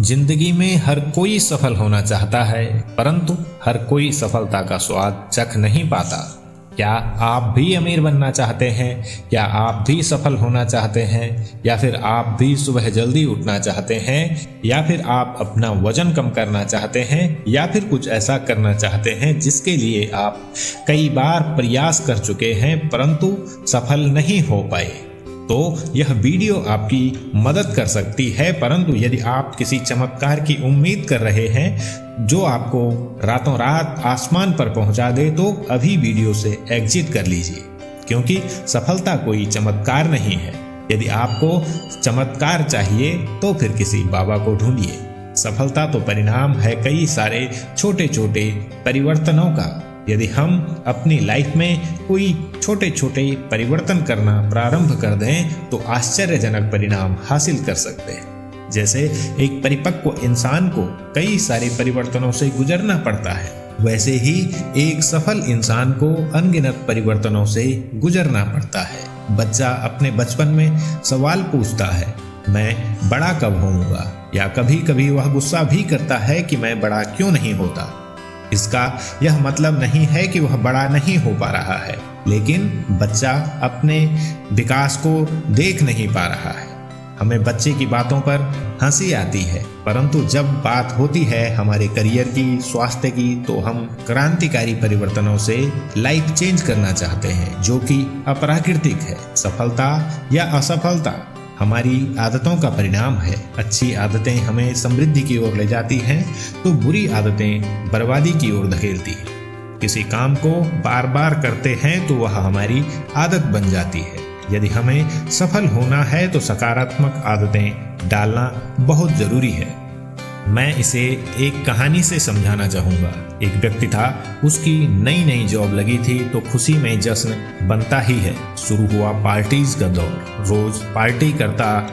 जिंदगी में हर कोई सफल होना चाहता है, परंतु हर कोई सफलता का स्वाद चख नहीं पाता। क्या आप भी अमीर बनना चाहते हैं? क्या आप भी सफल होना चाहते हैं? या फिर आप भी सुबह जल्दी उठना चाहते हैं? या फिर आप अपना वजन कम करना चाहते हैं? या फिर कुछ ऐसा करना चाहते हैं जिसके लिए आप कई बार प्रयास कर चुके हैं परंतु सफल नहीं हो पाए? तो यह वीडियो आपकी मदद कर सकती है। परंतु यदि आप किसी चमत्कार की उम्मीद कर रहे हैं जो आपको रातों रात आसमान पर पहुंचा दे, तो अभी वीडियो से एग्जिट कर लीजिए, क्योंकि सफलता कोई चमत्कार नहीं है। यदि आपको चमत्कार चाहिए तो फिर किसी बाबा को ढूंढिए। सफलता तो परिणाम है कई सारे छोटे छोटे परिवर्तनों का। यदि हम अपनी लाइफ में कोई छोटे छोटे परिवर्तन करना प्रारंभ कर दें तो आश्चर्यजनक परिणाम हासिल कर सकते हैं। जैसे एक परिपक्व इंसान को कई सारे परिवर्तनों से गुजरना पड़ता है, वैसे ही एक सफल इंसान को अनगिनत परिवर्तनों से गुजरना पड़ता है। बच्चा अपने बचपन में सवाल पूछता है, मैं बड़ा कब होऊंगा? या कभी कभी वह गुस्सा भी करता है कि मैं बड़ा क्यों नहीं होता। इसका यह मतलब नहीं है कि वह बड़ा नहीं हो पा रहा है, लेकिन बच्चा अपने विकास को देख नहीं पा रहा है। हमें बच्चे की बातों पर हंसी आती है, परंतु जब बात होती है हमारे करियर की, स्वास्थ्य की, तो हम क्रांतिकारी परिवर्तनों से लाइफ चेंज करना चाहते हैं, जो कि अप्राकृतिक है। सफलता या असफलता हमारी आदतों का परिणाम है। अच्छी आदतें हमें समृद्धि की ओर ले जाती हैं, तो बुरी आदतें बर्बादी की ओर धकेलती हैं। किसी काम को बार बार करते हैं तो वह हमारी आदत बन जाती है। यदि हमें सफल होना है तो सकारात्मक आदतें डालना बहुत जरूरी है। मैं इसे एक कहानी से समझाना चाहूँगा। एक व्यक्ति था, उसकी नई नई जॉब लगी थी तो खुशी में जश्न बनता ही है। शुरू हुआ पार्टीज का दौर। रोज पार्टी करता,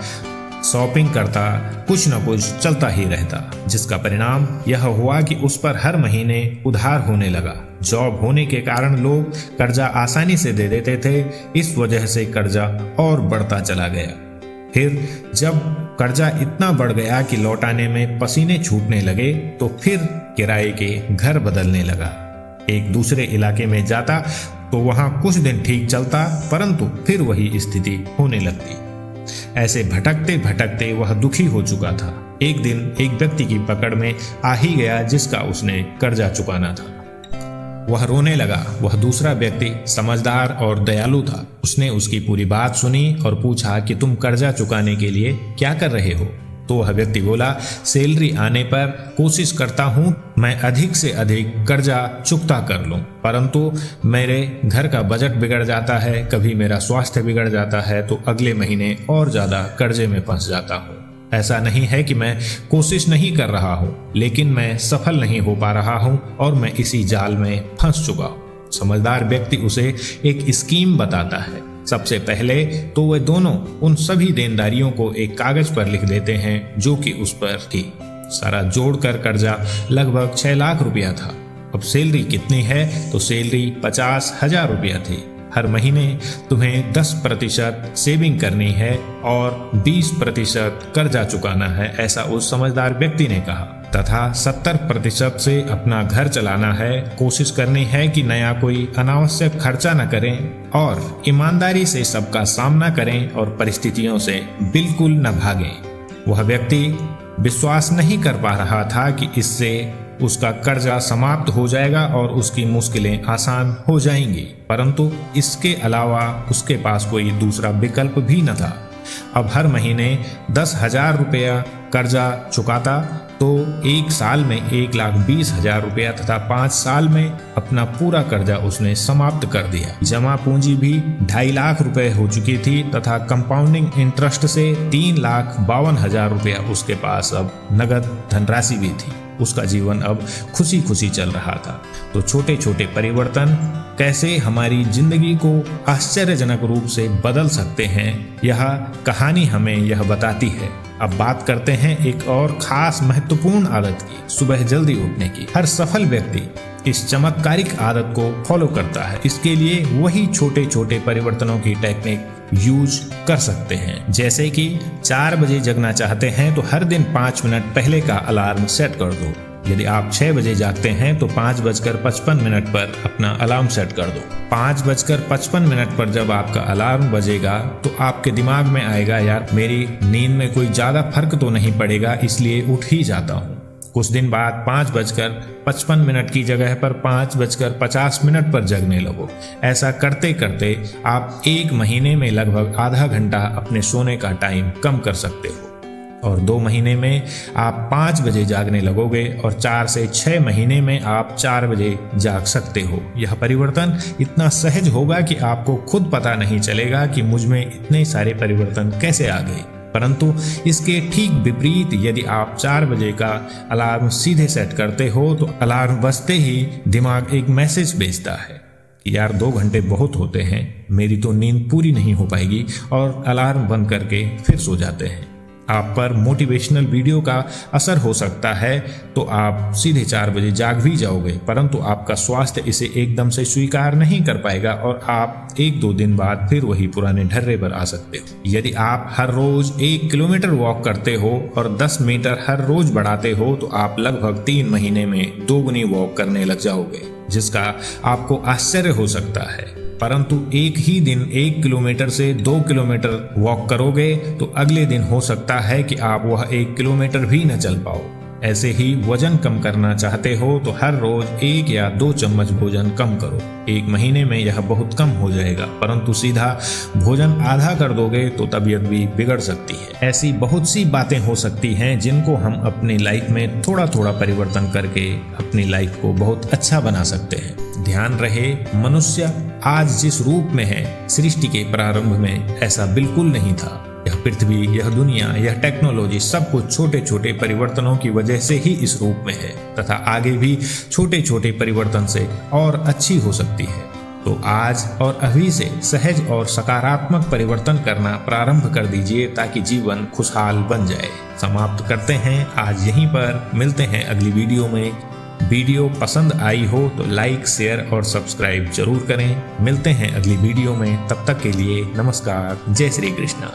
शॉपिंग करता, कुछ न कुछ चलता ही रहता, जिसका परिणाम यह हुआ कि उस पर हर महीने उधार होने लगा। जॉब होने के कारण लोग कर्जा आसानी से दे देते थे, इस वजह से कर्जा और बढ़ता चला गया। फिर जब कर्जा इतना बढ़ गया कि लौटाने में पसीने छूटने लगे, तो फिर किराए के घर बदलने लगा। एक दूसरे इलाके में जाता तो वहां कुछ दिन ठीक चलता, परंतु फिर वही स्थिति होने लगती। ऐसे भटकते भटकते वह दुखी हो चुका था। एक दिन एक व्यक्ति की पकड़ में आ ही गया जिसका उसने कर्जा चुकाना था। वह रोने लगा। वह दूसरा व्यक्ति समझदार और दयालु था। उसने उसकी पूरी बात सुनी और पूछा कि तुम कर्जा चुकाने के लिए क्या कर रहे हो? तो वह व्यक्ति बोला, सैलरी आने पर कोशिश करता हूँ मैं अधिक से अधिक कर्जा चुकता कर लूँ, परंतु मेरे घर का बजट बिगड़ जाता है, कभी मेरा स्वास्थ्य बिगड़ जाता है, तो अगले महीने और ज़्यादा कर्जे में फंस जाता हूँ। ऐसा नहीं है कि मैं कोशिश नहीं कर रहा हूँ, लेकिन मैं सफल नहीं हो पा रहा हूँ और मैं इसी जाल में फंस चुका हूँ। समझदार व्यक्ति उसे एक स्कीम बताता है। सबसे पहले तो वे दोनों उन सभी देनदारियों को एक कागज पर लिख देते हैं जो कि उस पर थी। सारा जोड़कर कर्जा लगभग 6 लाख रुपया था। अब सैलरी कितनी है? तो सैलरी 50,000 रुपया थी। हर महीने तुम्हें 10% सेविंग करनी है और 20% कर्जा चुकाना है, ऐसा उस समझदार व्यक्ति ने कहा। तथा 70% से अपना घर चलाना है। कोशिश करनी है कि नया कोई अनावश्यक खर्चा न करें और ईमानदारी से सबका सामना करें और परिस्थितियों से बिल्कुल न भागें। वह व्यक्ति विश्वास नहीं कर पा रहा था कि इससे उसका कर्जा समाप्त हो जाएगा और उसकी मुश्किलें आसान हो जाएंगी, परंतु इसके अलावा उसके पास कोई दूसरा विकल्प भी न था। अब हर महीने 10,000 रुपया कर्जा चुकाता तो एक साल में 1,20,000 रुपया तथा 5 साल में अपना पूरा कर्जा उसने समाप्त कर दिया। जमा पूंजी भी 2.5 लाख रुपए हो चुकी थी तथा कंपाउंडिंग इंटरेस्ट से 3,52,000 रुपया उसके पास अब नगद धनराशि भी थी। उसका जीवन अब खुशी खुशी चल रहा था। तो छोटे छोटे परिवर्तन कैसे हमारी जिंदगी को आश्चर्यजनक रूप से बदल सकते हैं, यह कहानी हमें यह बताती है। अब बात करते हैं एक और खास महत्वपूर्ण आदत की, सुबह जल्दी उठने की। हर सफल व्यक्ति इस चमत्कारिक आदत को फॉलो करता है। इसके लिए वही छोटे छोटे परिवर्तनों की टेक्निक यूज कर सकते हैं। जैसे कि 4 बजे जगना चाहते हैं तो हर दिन 5 मिनट पहले का अलार्म सेट कर दो। यदि आप 6 बजे जागते हैं तो 5:55 पर अपना अलार्म सेट कर दो। 5:55 पर जब आपका अलार्म बजेगा तो आपके दिमाग में आएगा, यार मेरी नींद में कोई ज्यादा फर्क तो नहीं पड़ेगा, इसलिए उठ ही जाता हूँ। कुछ दिन बाद 5:55 की जगह पर 5:50 पर जगने लगो। ऐसा करते करते आप 1 महीने में लगभग आधा घंटा अपने सोने का टाइम कम कर सकते हो और 2 महीने में आप 5 बजे जागने लगोगे और 4 से 6 महीने में आप 4 बजे जाग सकते हो। यह परिवर्तन इतना सहज होगा कि आपको खुद पता नहीं चलेगा कि मुझ में इतने सारे परिवर्तन कैसे आ गए। परंतु इसके ठीक विपरीत यदि आप 4 बजे का अलार्म सीधे सेट करते हो तो अलार्म बजते ही दिमाग एक मैसेज भेजता है कि यार 2 घंटे बहुत होते हैं, मेरी तो नींद पूरी नहीं हो पाएगी, और अलार्म बंद करके फिर सो जाते हैं। आप पर मोटिवेशनल वीडियो का असर हो सकता है तो आप सीधे 4 बजे जाग भी जाओगे, परंतु आपका स्वास्थ्य इसे एकदम से स्वीकार नहीं कर पाएगा और आप 1-2 दिन बाद फिर वही पुराने ढर्रे पर आ सकते हो। यदि आप हर रोज 1 किलोमीटर वॉक करते हो और 10 मीटर हर रोज बढ़ाते हो तो आप लगभग 3 महीने में 2 गुनी वॉक करने लग जाओगे, जिसका आपको आश्चर्य हो सकता है। परंतु एक ही दिन 1 किलोमीटर से 2 किलोमीटर वॉक करोगे तो अगले दिन हो सकता है कि आप वह 1 किलोमीटर भी न चल पाओ। ऐसे ही वजन कम करना चाहते हो तो हर रोज 1 या 2 चम्मच भोजन कम करो। 1 महीने में यह बहुत कम हो जाएगा, परंतु सीधा भोजन आधा कर दोगे तो तबीयत भी बिगड़ सकती है। ऐसी बहुत सी बातें हो सकती हैं जिनको हम अपनी लाइफ में थोड़ा थोड़ा परिवर्तन करके अपनी लाइफ को बहुत अच्छा बना सकते हैं। ध्यान रहे, मनुष्य आज जिस रूप में है, सृष्टि के प्रारंभ में ऐसा बिल्कुल नहीं था। यह पृथ्वी, यह दुनिया, यह टेक्नोलॉजी सब कुछ छोटे छोटे परिवर्तनों की वजह से ही इस रूप में है तथा आगे भी छोटे छोटे परिवर्तन से और अच्छी हो सकती है। तो आज और अभी से सहज और सकारात्मक परिवर्तन करना प्रारंभ कर दीजिए ताकि जीवन खुशहाल बन जाए। समाप्त करते हैं आज यहीं पर, मिलते हैं अगली वीडियो में। वीडियो पसंद आई हो तो लाइक, शेयर और सब्सक्राइब जरूर करें। मिलते हैं अगली वीडियो में, तब तक के लिए नमस्कार, जय श्री कृष्णा।